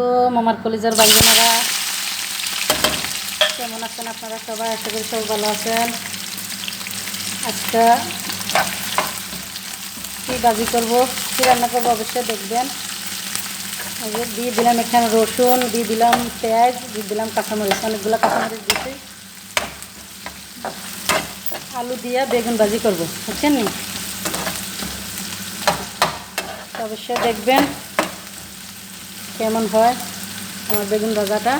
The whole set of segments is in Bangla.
তো মামার কলিজার ভাই বোনেরা কেমন আছেন আপনারা সবাই? আশা করি সবাই ভালো আছেন। আজকে কী ভাজি করবো, কী রান্না করবো অবশ্যই দেখবেন। দিয়ে দিলাম এখানে রসুন, দিয়ে দিলাম পেঁয়াজ, দিয়ে দিলাম কাঁচামরিচ, অনেকগুলো কাঁচামরিচ দিয়েছি। আলু দিয়ে বেগুন ভাজি করবো, বুঝছেন নি? অবশ্যই দেখবেন কেমন হয় আমার বেগুন ভাজাটা।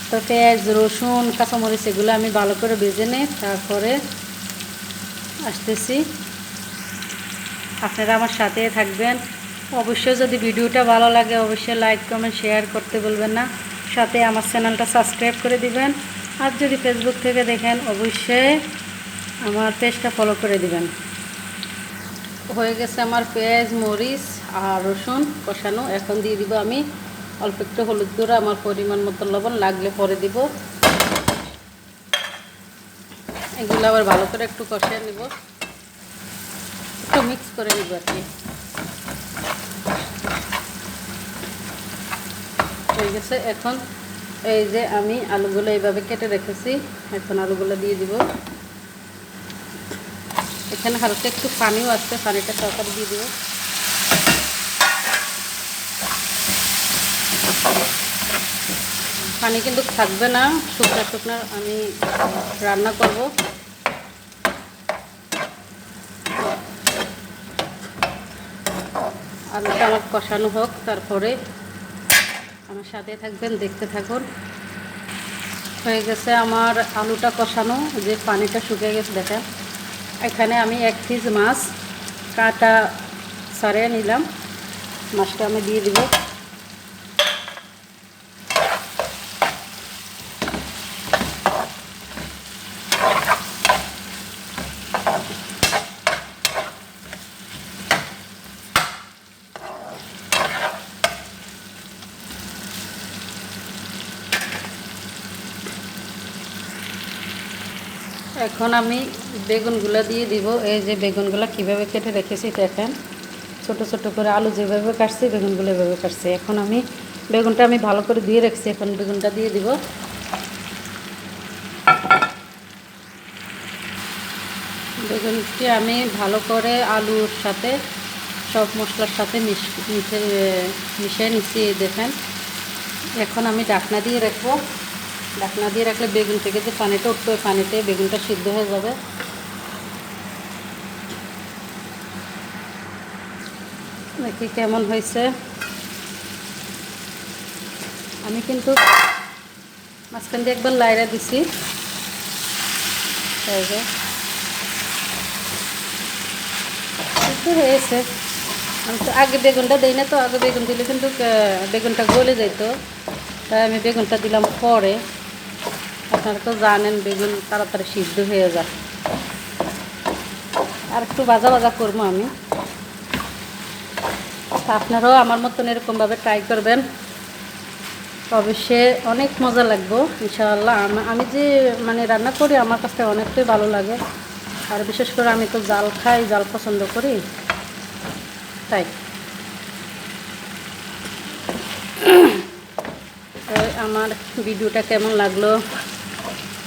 তো পেঁয়াজ, রসুন, কাঁচামরিচ এগুলো আমি ভালো করে ভেজে নিই, তারপরে আসতেছি। আপনারা আমার সাথে থাকবেন। অবশ্যই যদি ভিডিওটা ভালো লাগে অবশ্যই লাইক, কমেন্ট, শেয়ার করতে বলবেন না। সাথে আমার চ্যানেলটা সাবস্ক্রাইব করে দিবেন। আর যদি ফেসবুক থেকে দেখেন অবশ্যই আমার পেজটা ফলো করে দিবেন। হয়ে গেছে আমার পেঁয়াজ, মরিচ আর রসুন কষানো। এখন দিয়ে দিব আমি অল্প একটু হলুদ গুঁড়ো, আমার পরিমাণ মতো লবণ, লাগলে পরে দিব। এগুলো আবার ভালো করে একটু কষিয়ে নিব, একটু মিক্স করে নিব আর কি। হয়ে গেছে। এখন এই যে আমি আলুগুলো এইভাবে কেটে রেখেছি, এখন আলুগুলো দিয়ে দিব। এখানে হালকা একটু পানিও আছে, পানিটা সরকার দিয়ে দিব। পানি কিন্তু থাকবে না, শুকনো শুকনো আমি রান্না করব। আলুটা আমার কষানো হোক, তারপরে আমার সাথে থাকবেন, দেখতে থাকুন। হয়ে গেছে আমার আলুটা কষানো, যে পানিটা শুকিয়ে গেছে দেখেন। এখানে আমি 1 পিস মাছ কাটা ছাড়িয়ে নিলাম, মাছটা আমি দিয়ে দিব। এখন আমি বেগুনগুলো দিয়ে দিব। এই যে বেগুনগুলো কীভাবে কেটে রেখেছি দেখেন, ছোট ছোট করে আলু যেভাবে কাটছি বেগুনগুলো এভাবে কাটছি। এখন আমি বেগুনটা আমি ভালো করে দিয়ে রাখছি, এখন বেগুনটা দিয়ে দিব। বেগুনটি আমি ভালো করে আলুর সাথে সব মশলার সাথে মিশিয়ে নিচ্ছি দেখেন। এখন আমি ঢাকনা দিয়ে রাখবো। ঢাকনা দিয়ে রাখলে বেগুন থেকে যে পানিটা উঠবে ওই পানিতে বেগুনটা সিদ্ধ হয়ে যাবে। দেখি কেমন হয়েছে। আমি কিন্তু মাঝখান দিয়ে একবার লাইরা দিছি। একটু হয়েছে। আমি তো আগে বেগুনটা দিই না, তো আগে বেগুন দিলে কিন্তু বেগুনটা গলে যেত, তাই আমি বেগুনটা দিলাম পরে। আপনারা তো জানেন বেগুন তাড়াতাড়ি সিদ্ধ হয়ে যায়। আর একটু ভাজা ভাজা করবো আমি। আপনারাও আমার মতন এরকমভাবে ট্রাই করবেন, অবশ্যই অনেক মজা লাগবে ইনশাআল্লাহ। আমি যে মানে রান্না করি আমার কাছে অনেকটাই ভালো লাগে। আর বিশেষ করে আমি তো জাল খাই, জাল পছন্দ করি, তাই। আমার ভিডিওটা কেমন লাগলো,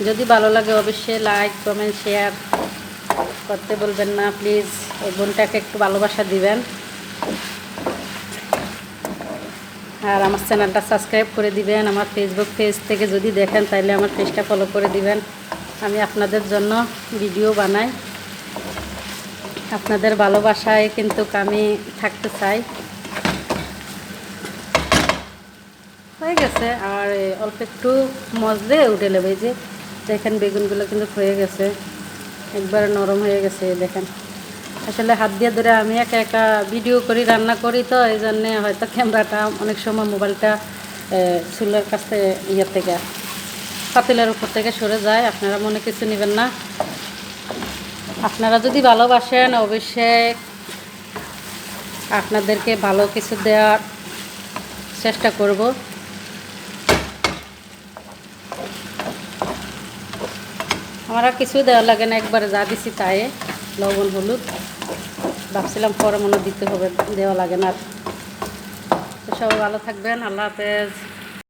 যদি ভালো লাগে অবশ্যই লাইক, কমেন্ট, শেয়ার করতে বলবেন না প্লিজ। এই বোনটাকে একটু ভালোবাসা দিবেন। আর আমার চ্যানেলটা সাবস্ক্রাইব করে দিবেন। আমার ফেসবুক পেজ থেকে যদি দেখেন তাহলে আমার পেজটা ফলো করে দিবেন। আমি আপনাদের জন্য ভিডিও বানাই, আপনাদের ভালোবাসায় কিন্তু আমি থাকতে চাই। হয়ে গেছে। আর অল্প একটু মজলে উঠে নেবে। যে দেখেন বেগুনগুলো কিন্তু হয়ে গেছে, একবারে নরম হয়ে গেছে দেখেন। আসলে হাত দিয়ে ধরে আমি একা একা ভিডিও করি, রান্না করি, তো এই জন্যে হয়তো ক্যামেরাটা অনেক সময় মোবাইলটা চুলার কাছে ইয়ের থেকে পাতিলের উপর থেকে সরে যায়। আপনারা মনে কিছু নেবেন না। আপনারা যদি ভালোবাসেন অবশ্যই আপনাদেরকে ভালো কিছু দেওয়ার চেষ্টা করব। আমার আর কিছু দেওয়া লাগে না, একবারে যা দিছি তাই। লবণ, হলুদ, ভাবছিলাম পরে মনে দিতে হবে, দেওয়া লাগে না। তো সবাই ভালো থাকবেন, আল্লাহ হাফেজ।